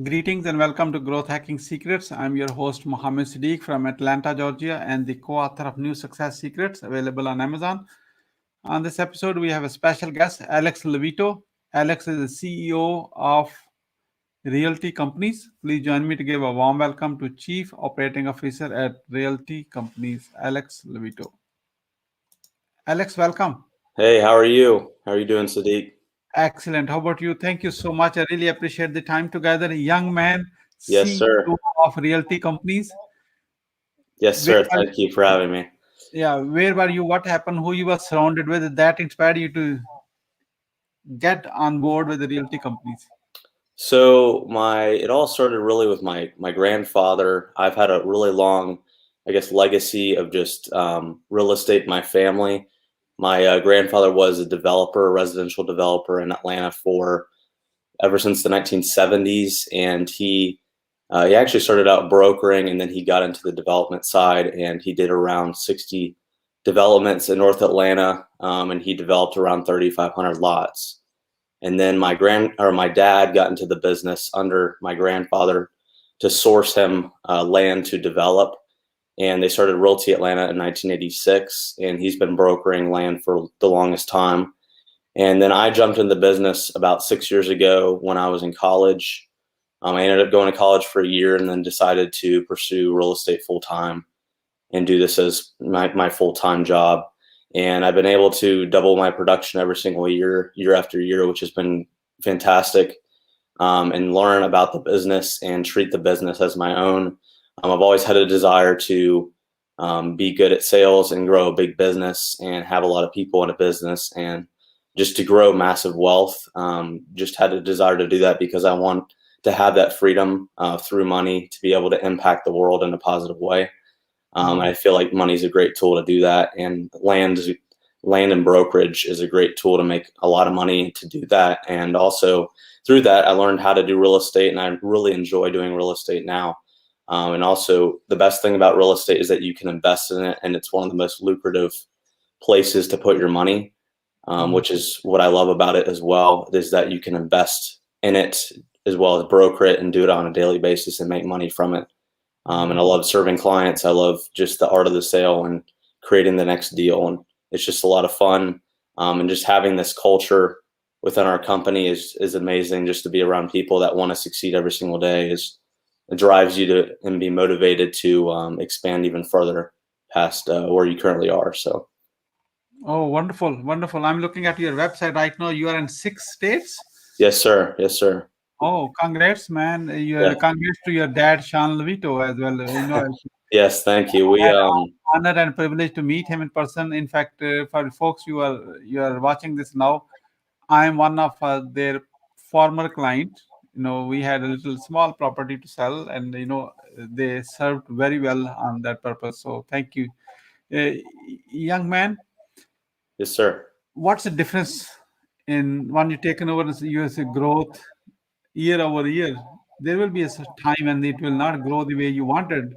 Greetings and welcome to Growth Hacking Secrets. I'm your host Mohammed Siddique from Atlanta, Georgia, and the co-author of New Success Secrets available on Amazon. On this episode, we have a special guest, Alex Leveto. Alex is the CEO of Realty Companies. Please join me to give a warm welcome to Chief Operating Officer at Realty Companies, Alex Leveto. Alex, welcome. Hey, how are you? How are you doing, Siddique? Excellent. How about you? Thank you so much. I really appreciate the time together. Young man, Yes, sir. CEO of Realty Companies. Yes, Where sir. were, Thank you for having me. yeah, where were you? What happened? Who you were surrounded with that inspired you to get on board with the Realty Companies? So it all started really with my grandfather. I've had a really long, I guess, legacy of just real estate in my family. My grandfather was a developer, a residential developer in Atlanta for ever since the 1970s, and he actually started out brokering, and then he got into the development side, and he did around 60 developments in North Atlanta, and he developed around 3,500 lots. And then my dad got into the business under my grandfather to source him land to develop, and they started Realty Atlanta in 1986, and he's been brokering land for the longest time. And then I jumped in the business about 6 years ago when I was in college. I ended up going to college for a year and then decided to pursue real estate full time and do this as my full time job. And I've been able to double my production every single year, year after year, which has been fantastic, and learn about the business and treat the business as my own. I've always had a desire to be good at sales and grow a big business and have a lot of people in a business and just to grow massive wealth. Just had a desire to do that because I want to have that freedom through money to be able to impact the world in a positive way. I feel like money is a great tool to do that, and land and brokerage is a great tool to make a lot of money to do that. And also through that, I learned how to do real estate, and I really enjoy doing real estate now. And also the best thing about real estate is that you can invest in it, and it's one of the most lucrative places to put your money, which is what I love about it as well, is that you can invest in it as well as broker it and do it on a daily basis and make money from it. And I love serving clients. I love just the art of the sale and creating the next deal. And it's just a lot of fun. And just having this culture within our company is amazing. Just to be around people that want to succeed every single day it drives you to and be motivated to expand even further past where you currently are. So. Oh, wonderful, wonderful. I'm looking at your website right now. You are in 6 states. Yes, sir. Yes, sir. Oh, congrats, man. Yeah. Congrats to your dad, Sean Levito, as well. Yes, thank you. I had honor and privilege to meet him in person. In fact, for folks you are watching this now, I am one of their former clients. We had a little small property to sell, and they served very well on that purpose. So thank you, young man. Yes, sir. What's the difference in when you taken over the USA growth year over year? There will be a time when it will not grow the way you wanted.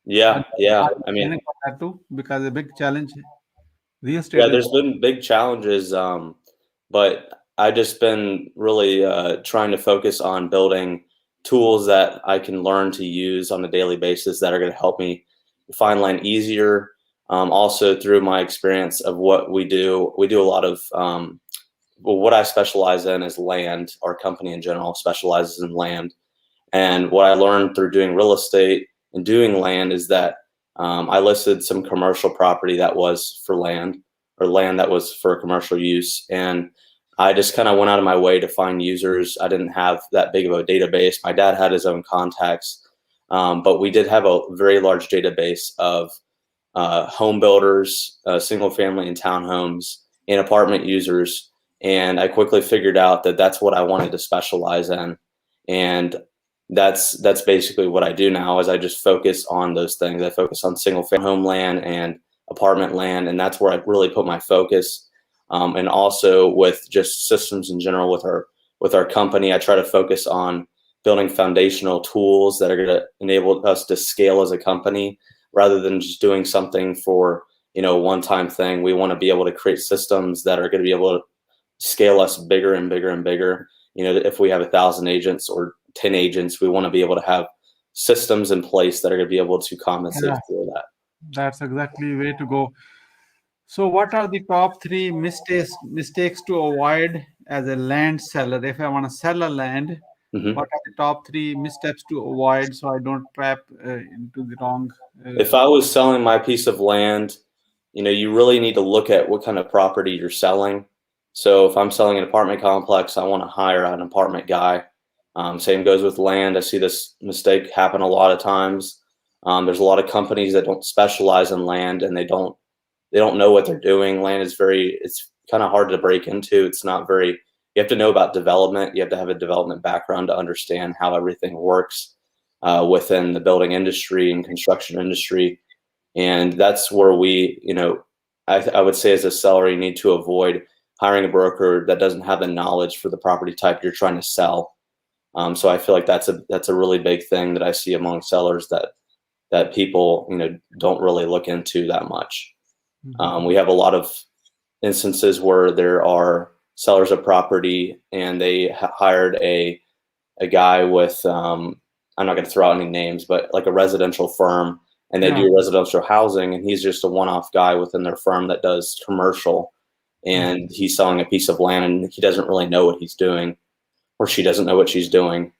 Yeah, yeah. I'm I mean, planning for that too, because a big challenge real yeah, estate is. there's been big challenges, but I just been really trying to focus on building tools that I can learn to use on a daily basis that are going to help me find land easier. Also, through my experience of what we do a lot of well, what I specialize in is land. Our company in general specializes in land. And what I learned through doing real estate and doing land is that I listed some commercial property that was for land or land that was for commercial use. And I just kind of went out of my way to find users. I didn't have that big of a database. My dad had his own contacts, but we did have a very large database of home builders, single family and townhomes, and apartment users. And I quickly figured out that that's what I wanted to specialize in. And that's basically what I do now is I just focus on those things. I focus on single family home land and apartment land, and that's where I really put my focus. And also with just systems in general with our company, I try to focus on building foundational tools that are going to enable us to scale as a company rather than just doing something for a one-time thing. We want to be able to create systems that are going to be able to scale us bigger and bigger and bigger. If we have 1,000 agents or 10 agents. We want to be able to have systems in place that are going to be able to compensate Yeah, for that. that's exactly the way to go. So, what are the top three mistakes to avoid as a land seller? If I want to sell a land, Hmm. what are the top three missteps to avoid so I don't trap into the wrong? If I was selling my piece of land, you really need to look at what kind of property you're selling. So if I'm selling an apartment complex, I want to hire an apartment guy. Same goes with land. I see this mistake happen a lot of times. There's a lot of companies that don't specialize in land, and they don't know what they're doing. Land is it's kind of hard to break into. It's not very, you have to know about development. You have to have a development background to understand how everything works within the building industry and construction industry. And that's where I would say as a seller, you need to avoid hiring a broker that doesn't have the knowledge for the property type you're trying to sell. So I feel like that's a really big thing that I see among sellers that people don't really look into that much. We have a lot of instances where there are sellers of property and they hired a guy with I'm not going to throw out any names, but like a residential firm, and they Yeah, do residential housing, and he's just a one-off guy within their firm that does commercial, and he's selling a piece of land, and he doesn't really know what he's doing, or she doesn't know what she's doing.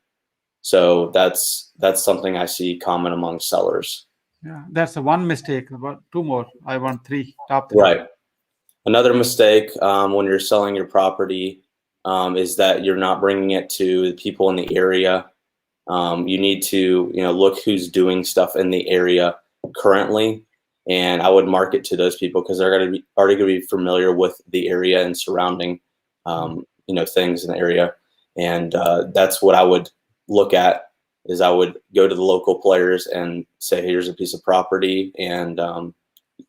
So that's something I see common among sellers. yeah, that's one mistake. About two more. I want top three. Right. Another mistake when you're selling your property is that you're not bringing it to the people in the area. You need to look who's doing stuff in the area currently, and I would market to those people because they're going to be already going to be familiar with the area and surrounding things in the area. And that's what I would look at. Is I would go to the local players and say, here's a piece of property, and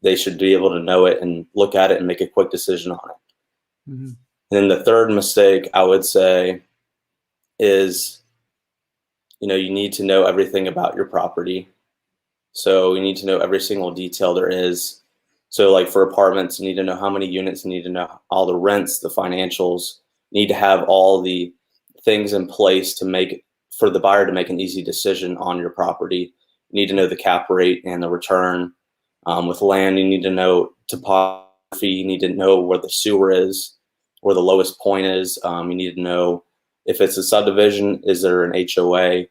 they should be able to know it and look at it and make a quick decision on it. Mm-hmm. And then the third mistake I would say is you need to know everything about your property. So you need to know every single detail there is. So like for apartments, you need to know how many units, you need to know all the rents, the financials, you need to have all the things in place for the buyer to make an easy decision on your property. You need to know the cap rate and the return. With land, you need to know topography, you need to know where the sewer is, where the lowest point is. You need to know if it's a subdivision, is there an HOA?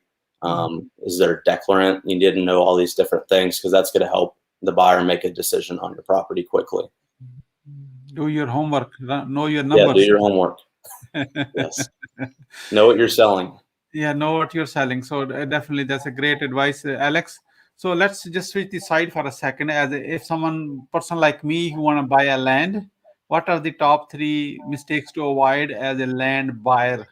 Is there a declarant? You need to know all these different things because that's going to help the buyer make a decision on your property quickly. Do your homework. Know your Yeah, numbers. do your homework. Yes. Know what you're selling. Yeah, know what you're selling. So definitely, that's a great advice, Alex. So let's just switch the side for a second. If person like me who want to buy a land, what are the top three mistakes to avoid as a land buyer?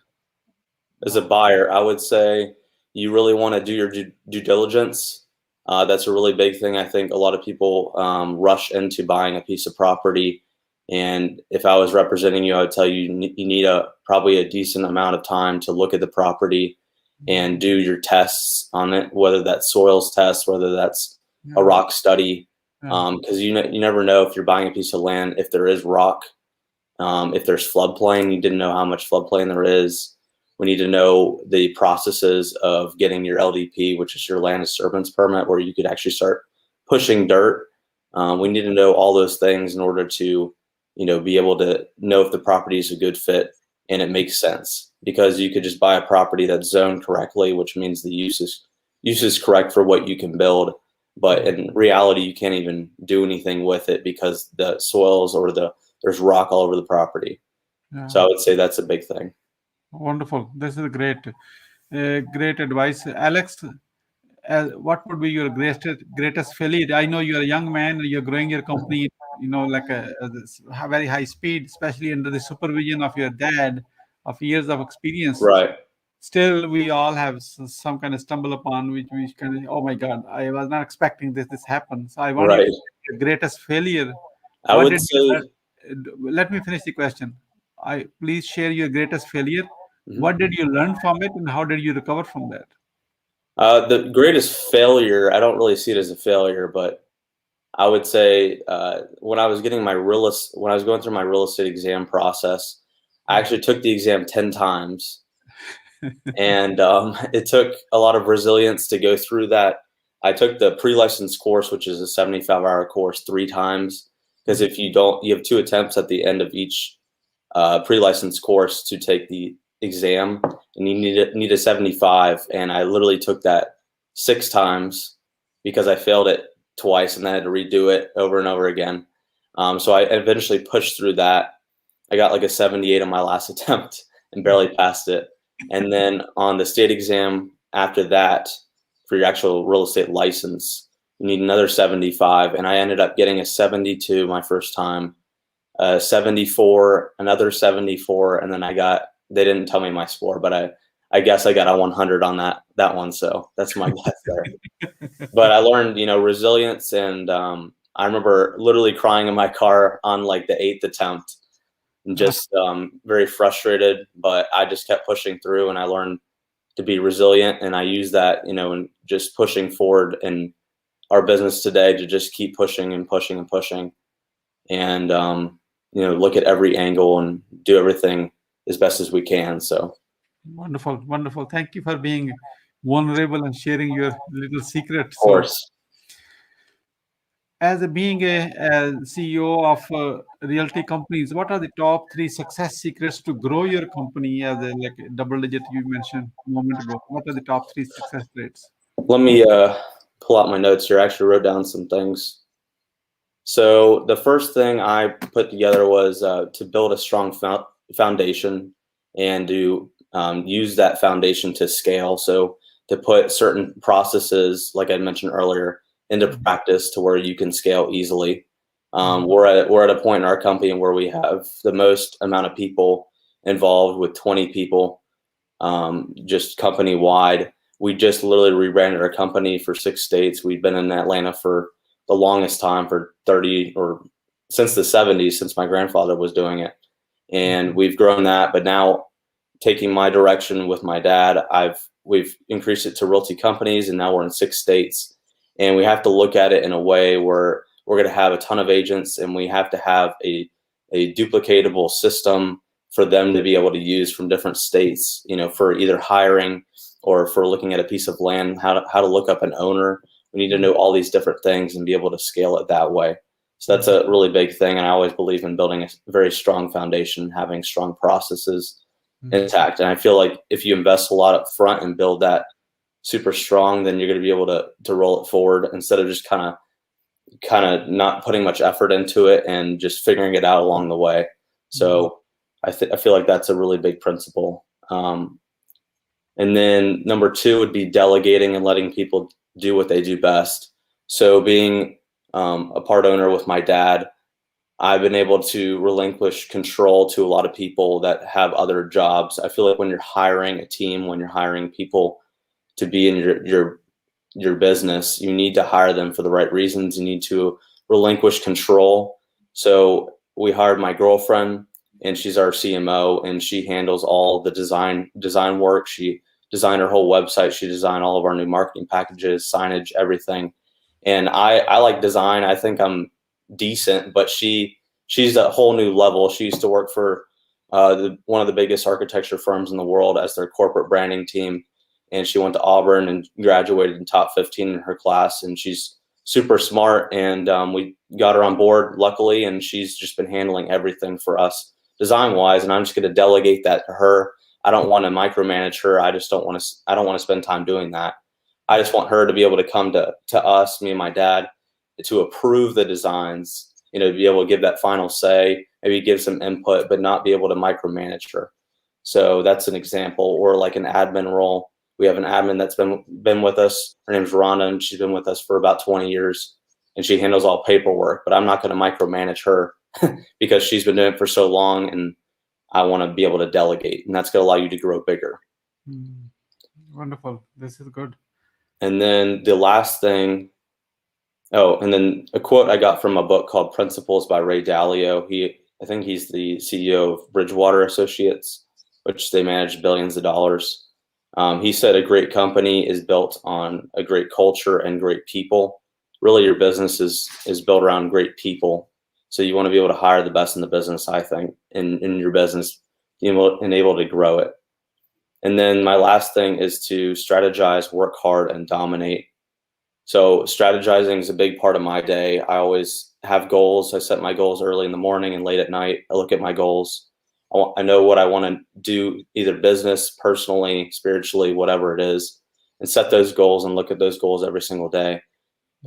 As a buyer, I would say you really want to do your due diligence. That's a really big thing. I think a lot of people rush into buying a piece of property. And if I was representing you, I would tell you you need probably a decent amount of time to look at the property and do your tests on it, whether that's soils tests, whether that's a rock study, because you never know if you're buying a piece of land, if there is rock, if there's floodplain. You didn't know how much floodplain there is. We need to know the processes of getting your LDP, which is your land disturbance permit, where you could actually start pushing dirt. We need to know all those things in order to be able to know if the property is a good fit and it makes sense, because you could just buy a property that's zoned correctly, which means the use is correct for what you can build. But in reality, you can't even do anything with it because the soils there's rock all over the property. Yeah. So I would say that's a big thing. Wonderful. This is great advice. Alex, what would be your greatest failure? I know you're a young man, you're growing your company, like a very high speed, especially under the supervision of your dad of years of experience. Right. Still, we all have some kind of stumble upon which we kind of, oh my God, I was not expecting this happened. So I want you to say your greatest failure. I would say, let me finish the question. Please share your greatest failure. Mm-hmm. What did you learn from it, and how did you recover from that? The greatest failure, I don't really see it as a failure, but I would say when I was going through my real estate exam process, I actually took the exam 10 times. And it took a lot of resilience to go through that. I took the pre-license course, which is a 75-hour course, 3 times, because if you don't, you have 2 attempts at the end of each pre-license course to take the exam, and you need a 75. And I literally took that 6 times because I failed it twice and then I had to redo it over and over again. So I eventually pushed through that. I got like a 78 on my last attempt and barely passed it. And then on the state exam after that, for your actual real estate license, you need another 75. And I ended up getting a 72 my first time, 74, another 74. And then they didn't tell me my score, but I guess I got a 100 on that one. So that's my guess there. But I learned, resilience. And I remember literally crying in my car on like the 8th attempt and just very frustrated, but I just kept pushing through and I learned to be resilient. And I use that, and just pushing forward in our business today to just keep pushing and pushing and pushing and, look at every angle and do everything as best as we can. So. Wonderful, wonderful. Thank you for being vulnerable and sharing your little secret. Of course. As being a CEO of realty companies, what are the top 3 success secrets to grow your company as a double digit you mentioned a moment ago? What are the top 3 success rates? Let me pull out my notes here. I actually wrote down some things. So the first thing I put together was to build a strong foundation and to use that foundation to scale. So to put certain processes, like I mentioned earlier, into practice to where you can scale easily. We're at a point in our company where we have the most amount of people involved with 20 people, just company wide. We just literally rebranded our company for 6 states. We've been in Atlanta for the longest time, for 30 or since the 70s, since my grandfather was doing it. And we've grown that, but now taking my direction with my dad, we've increased it to realty companies, and now we're in 6 states. And we have to look at it in a way where we're going to have a ton of agents, and we have to have a duplicatable system for them to be able to use from different states, for either hiring or for looking at a piece of land, how to look up an owner. We need to know all these different things and be able to scale it that way. So that's a really big thing. And I always believe in building a very strong foundation, having strong processes intact. And I feel like if you invest a lot up front and build that super strong, then you're going to be able to roll it forward instead of just kind of not putting much effort into it and just figuring it out along the way. So I feel like that's a really big principle. And then number 2 would be delegating and letting people do what they do best. So being a part owner with my dad, I've been able to relinquish control to a lot of people that have other jobs. I feel like when you're hiring a team, when you're hiring people to be in your business, you need to hire them for the right reasons. You need to relinquish control. So we hired my girlfriend, and she's our CMO, and she handles all the design work. She designed our whole website. She designed all of our new marketing packages, signage, everything. And I like design. I think I'm decent, but she's a whole new level. She used to work for one of the biggest architecture firms in the world as their corporate branding team. And she went to Auburn and graduated in top 15 in her class. And she's super smart. And we got her on board, luckily. And she's just been handling everything for us design-wise. And I'm just going to delegate that to her. I don't want to micromanage her. I don't want to spend time doing that. I just want her to be able to come to us, me and my dad, to approve the designs, to be able to give that final say, maybe give some input, but not be able to micromanage her. So that's an example. Or like an admin role. We have an admin that's been with us. Her name's Rhonda, and she's been with us for about 20 years, and she handles all paperwork. But I'm not going to micromanage her because she's been doing it for so long, and I want to be able to delegate, and that's going to allow you to grow bigger. Wonderful. This is good. And then the last thing, and then a quote I got from a book called Principles by Ray Dalio. I think he's the CEO of Bridgewater Associates, which they manage billions of dollars. He said a great company is built on a great culture and great people. Really, your business is built around great people. So you want to be able to hire the best in the business, I think, in your business, and able to grow it. And then my last thing is to strategize, work hard, and dominate. So strategizing is a big part of my day. I always have goals. I set my goals early in the morning and late at night. I look at my goals. I know what I want to do, either business, personally, spiritually, whatever it is, and set those goals and look at those goals every single day.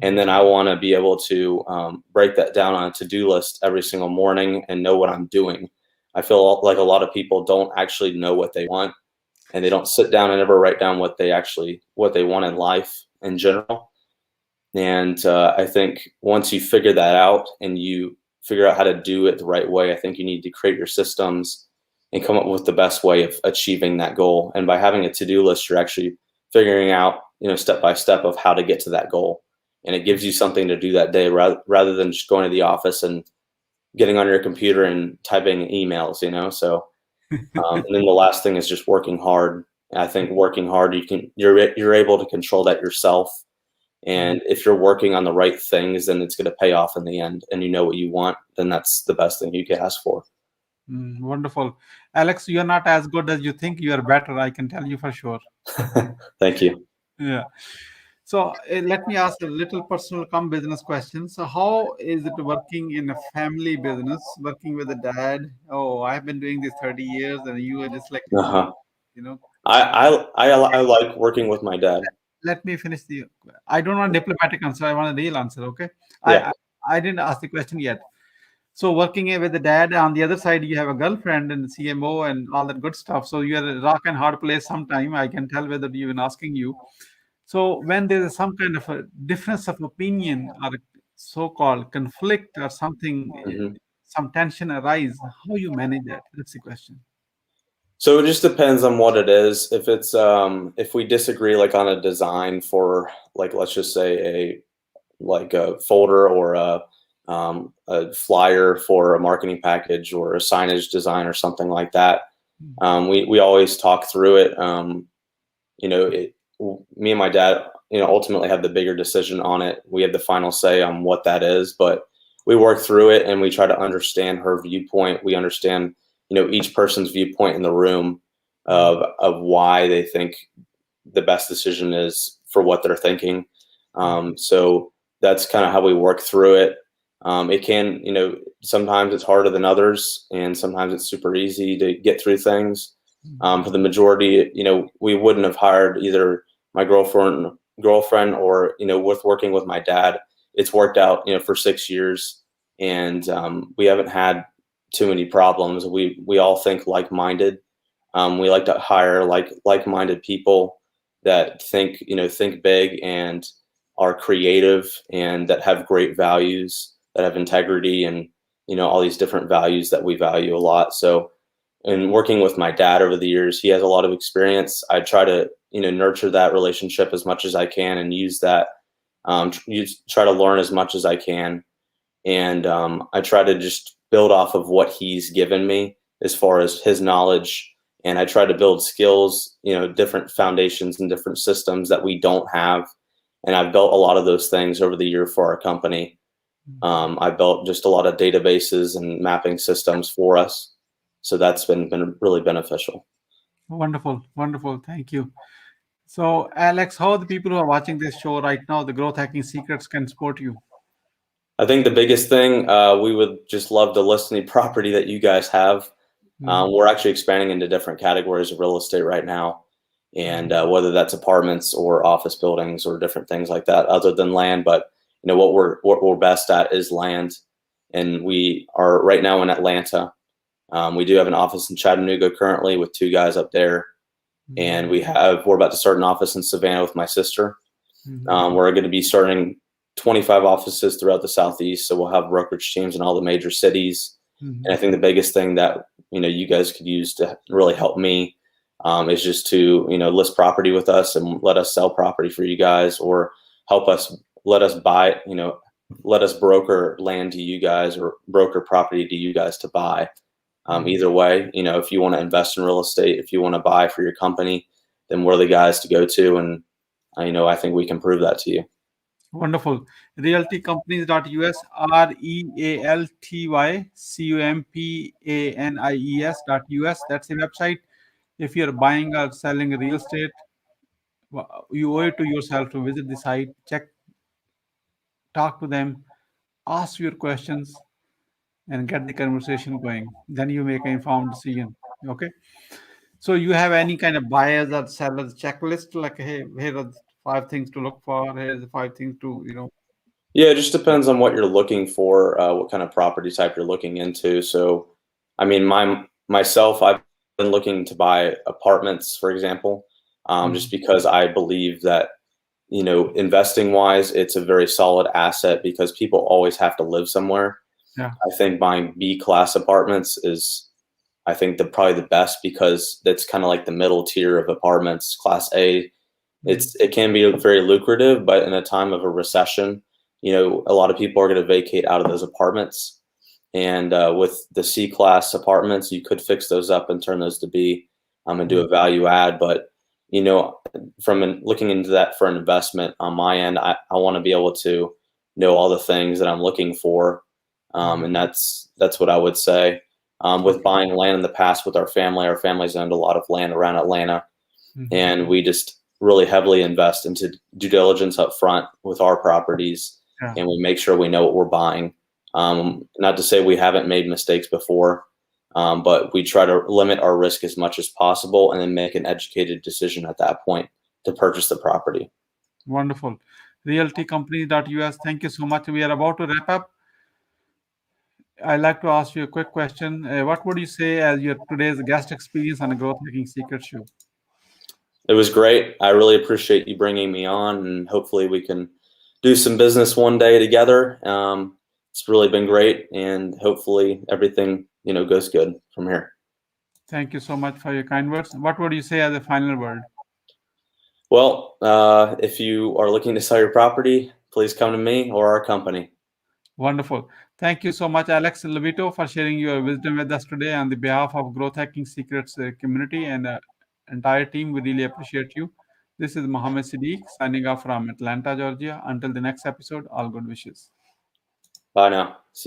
And then I want to be able to break that down on a to-do list every single morning and know what I'm doing. I feel like a lot of people don't actually know what they want, and they don't sit down and ever write down what they want in life in general. And I think once you figure that out and you figure out how to do it the right way, I think you need to create your systems and come up with the best way of achieving that goal. And by having a to-do list, you're actually figuring out, step by step of how to get to that goal. And it gives you something to do that day rather than just going to the office and getting on your computer and typing emails, So, and then the last thing is just working hard. I think working hard, you're able to control that yourself. And if you're working on the right things, then it's going to pay off in the end, and you know what you want, then that's the best thing you can ask for. Wonderful. Alex, you're not as good as you think. You are better, I can tell you for sure. Thank you. Yeah. So let me ask a little personal come business question. So how is it working in a family business, working with a dad? Oh, I've been doing this 30 years and you are just like, Uh-huh. you I like working with my dad. let me finish I don't want diplomatic answer. I want a real answer. Okay. Yeah. I didn't ask the question yet. So working with the dad, on the other side, you have a girlfriend and CMO and all that good stuff. So you're a rock and hard place sometime. I can tell whether even asking you. So when there is some kind of a difference of opinion or so-called conflict or something, Mm-hmm. some tension arise, how you manage that? That's the question. So it just depends on what it is. If it's if we disagree like on a design for, like, let's just say a folder or a flyer for a marketing package or a signage design or something like that, we always talk through it. Me and my dad, ultimately have the bigger decision on it. We have the final say on what that is, but we work through it and we try to understand her viewpoint. We understand, each person's viewpoint in the room of why they think the best decision is for what they're thinking. So that's kind of how we work through it. It can, sometimes it's harder than others, and sometimes it's super easy to get through things. For the majority, we wouldn't have hired either my girlfriend or, with working with my dad. It's worked out, for 6 years, and we haven't had too many problems. We all think like-minded. We like to hire like-minded people that think big and are creative and that have great values, that have integrity, and all these different values that we value a lot. So in working with my dad over the years, he has a lot of experience. I try to nurture that relationship as much as I can and use that, try to learn as much as I can, and I try to just build off of what he's given me as far as his knowledge, and I try to build skills, different foundations and different systems that we don't have. And I've built a lot of those things over the year for our company. I built just a lot of databases and mapping systems for us. So that's been really beneficial. Wonderful. Wonderful. Thank you. So Alex, how the people who are watching this show right now, the Growth Hacking Secrets, can support you? I think the biggest thing, we would just love to list any property that you guys have. We're actually expanding into different categories of real estate right now. And whether that's apartments or office buildings or different things like that, other than land. But what we're best at is land, and we are right now in Atlanta. We do have an office in Chattanooga currently with 2 guys up there, and we're about to start an office in Savannah with my sister. We're going to be starting 25 offices throughout the Southeast, so we'll have brokerage teams in all the major cities. And I think the biggest thing that you guys could use to really help me is just to list property with us and let us sell property for you guys, or help us, let us buy, let us broker land to you guys or broker property to you guys to buy. Either way, if you want to invest in real estate, if you want to buy for your company, then we're the guys to go to, and I think we can prove that to you. Wonderful. Realtycompanies.us, REALTYCOMPANIES.us. That's the website. If you're buying or selling real estate, you owe it to yourself to visit the site, check, talk to them, ask your questions, and get the conversation going. Then you make an informed decision. Okay. So you have any kind of buyers or sellers checklist, like, hey, here are the 5 things to look for. Here's the 5 things to, Yeah, it just depends on what you're looking for, what kind of property type you're looking into. So, I mean, myself, I've been looking to buy apartments, for example, just because I believe that, investing wise, it's a very solid asset because people always have to live somewhere. yeah, I think buying B class apartments is, I think, probably the best because that's kind of like the middle tier of apartments. Class A, it can be very lucrative, but in a time of a recession, a lot of people are going to vacate out of those apartments. And with the C class apartments, you could fix those up and turn those to B, and do a value add. But from looking into that for an investment on my end, I want to be able to know all the things that I'm looking for, and that's what I would say. With buying land in the past with our family's owned a lot of land around Atlanta, and we just really heavily invest into due diligence up front with our properties, yeah. and we make sure we know what we're buying. Not to say we haven't made mistakes before, but we try to limit our risk as much as possible and then make an educated decision at that point to purchase the property. Wonderful. Realtycompany.us. Thank you so much. We are about to wrap up. I'd like to ask you a quick question. What would you say as your today's guest experience on a growth hacking secret show? It was great. I really appreciate you bringing me on, and hopefully we can do some business one day together. It's really been great, and hopefully everything goes good from here. Thank you so much for your kind words. What would you say as a final word? Well, if you are looking to sell your property, please come to me or our company. Wonderful. Thank you so much, Alex Leveto, for sharing your wisdom with us today on the behalf of Growth Hacking Secrets community and entire team. We really appreciate you. This is Mohammed Siddique signing off from Atlanta, Georgia. Until the next episode, all good wishes. Bye now. See